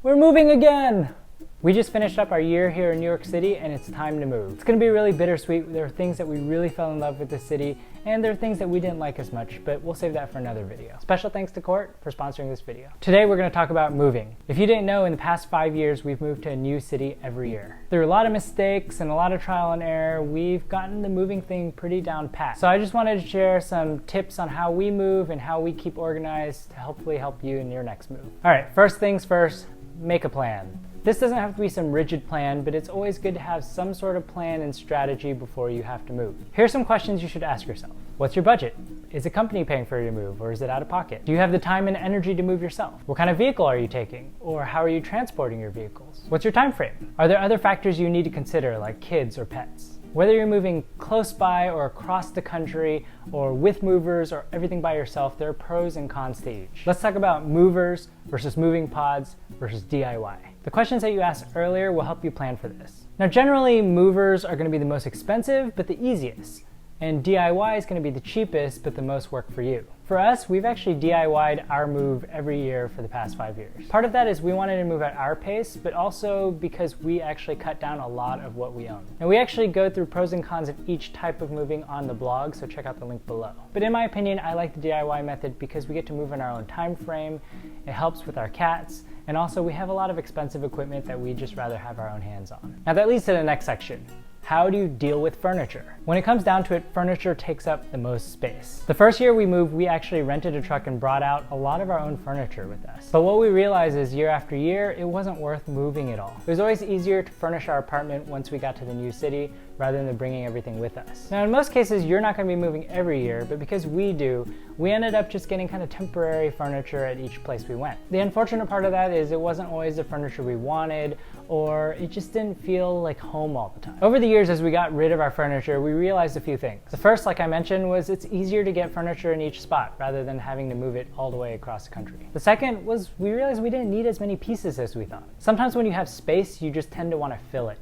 We're moving again! We just finished up our year here in New York City and it's time to move. It's gonna be really bittersweet. There are things that we really fell in love with the city and there are things that we didn't like as much, but we'll save that for another video. Special thanks to Court for sponsoring this video. Today we're gonna talk about moving. If you didn't know, in the past 5 years, we've moved to a new city every year. Through a lot of mistakes and a lot of trial and error, we've gotten the moving thing pretty down pat. So I just wanted to share some tips on how we move and how we keep organized to hopefully help you in your next move. All right, first things first, make a plan. This doesn't have to be some rigid plan, but it's always good to have some sort of plan and strategy before you have to move. Here's some questions you should ask yourself. What's your budget? Is the company paying for your move, or is it out of pocket? Do you have the time and energy to move yourself? What kind of vehicle are you taking, or how are you transporting your vehicles? What's your time frame? Are there other factors you need to consider, like kids or pets? Whether you're moving close by or across the country, or with movers, or everything by yourself, there are pros and cons to each. Let's talk about movers versus moving pods versus DIY. The questions that you asked earlier will help you plan for this. Now, generally, movers are going to be the most expensive, but the easiest. And DIY is going to be the cheapest, but the most work for you. For us, we've actually DIY'd our move every year for the past 5 years. Part of that is we wanted to move at our pace, but also because we actually cut down a lot of what we own. And we actually go through pros and cons of each type of moving on the blog, so check out the link below. But in my opinion, I like the DIY method because we get to move in our own time frame, it helps with our cats, and also we have a lot of expensive equipment that we just rather have our own hands on. Now that leads to the next section. How do you deal with furniture? When it comes down to it, furniture takes up the most space. The first year we moved, we actually rented a truck and brought out a lot of our own furniture with us. But what we realized is year after year, it wasn't worth moving it all. It was always easier to furnish our apartment once we got to the new city rather than bringing everything with us. Now in most cases, you're not gonna be moving every year, but because we do, we ended up just getting kind of temporary furniture at each place we went. The unfortunate part of that is it wasn't always the furniture we wanted, or it just didn't feel like home all the time. Over the years, as we got rid of our furniture, we realized a few things. The first, like I mentioned, was it's easier to get furniture in each spot rather than having to move it all the way across the country. The second was we realized we didn't need as many pieces as we thought. Sometimes when you have space, you just tend to want to fill it.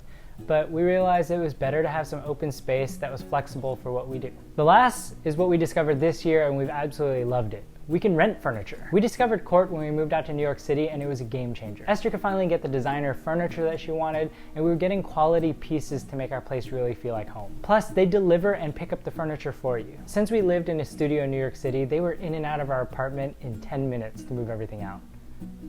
But we realized it was better to have some open space that was flexible for what we do. The last is what we discovered this year, and we've absolutely loved it. We can rent furniture. We discovered Court when we moved out to New York City, and it was a game changer. Esther could finally get the designer furniture that she wanted, and we were getting quality pieces to make our place really feel like home. Plus, they deliver and pick up the furniture for you. Since we lived in a studio in New York City, they were in and out of our apartment in 10 minutes to move everything out.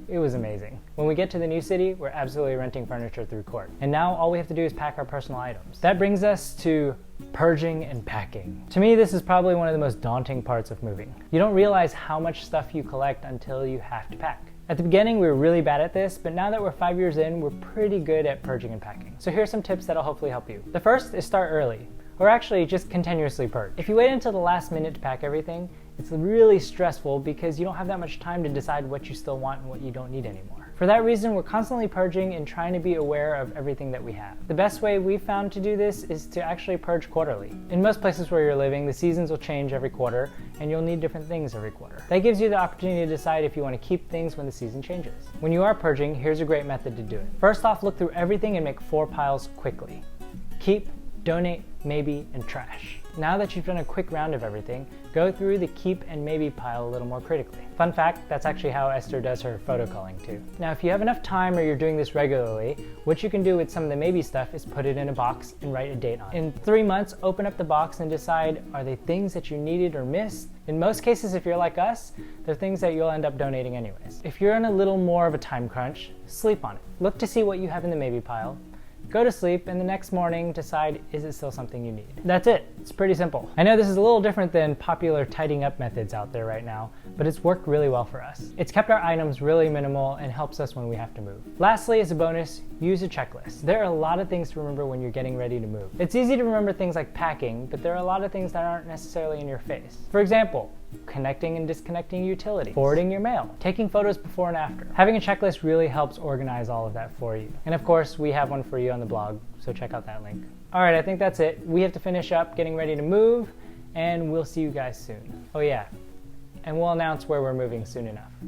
It was amazing. When we get to the new city, we're absolutely renting furniture through Court. And now all we have to do is pack our personal items. That brings us to purging and packing. To me, this is probably one of the most daunting parts of moving. You don't realize how much stuff you collect until you have to pack. At the beginning, we were really bad at this, but now that we're 5 years in, we're pretty good at purging and packing. So here's some tips that'll hopefully help you. The first is start early, or actually just continuously purge. If you wait until the last minute to pack everything, it's really stressful because you don't have that much time to decide what you still want and what you don't need anymore. For that reason, we're constantly purging and trying to be aware of everything that we have. The best way we've found to do this is to actually purge quarterly. In most places where you're living, the seasons will change every quarter and you'll need different things every quarter. That gives you the opportunity to decide if you want to keep things when the season changes. When you are purging, here's a great method to do it. First off, look through everything and make 4 piles quickly. Keep, donate, maybe, and trash. Now that you've done a quick round of everything, go through the keep and maybe pile a little more critically. Fun fact, that's actually how Esther does her photo culling too. Now, if you have enough time or you're doing this regularly, what you can do with some of the maybe stuff is put it in a box and write a date on it. In 3 months, open up the box and decide, are they things that you needed or missed? In most cases, if you're like us, they're things that you'll end up donating anyways. If you're in a little more of a time crunch, sleep on it. Look to see what you have in the maybe pile. Go to sleep, and the next morning decide, is it still something you need? That's it. It's pretty simple. I know this is a little different than popular tidying up methods out there right now, but it's worked really well for us. It's kept our items really minimal and helps us when we have to move. Lastly, as a bonus, use a checklist. There are a lot of things to remember when you're getting ready to move. It's easy to remember things like packing, but there are a lot of things that aren't necessarily in your face. For example, connecting and disconnecting utilities, forwarding your mail, taking photos before and after. Having a checklist really helps organize all of that for you. And of course, we have one for you on the blog, so check out that link. All right, I think that's it. We have to finish up getting ready to move, and we'll see you guys soon. Oh yeah, and we'll announce where we're moving soon enough.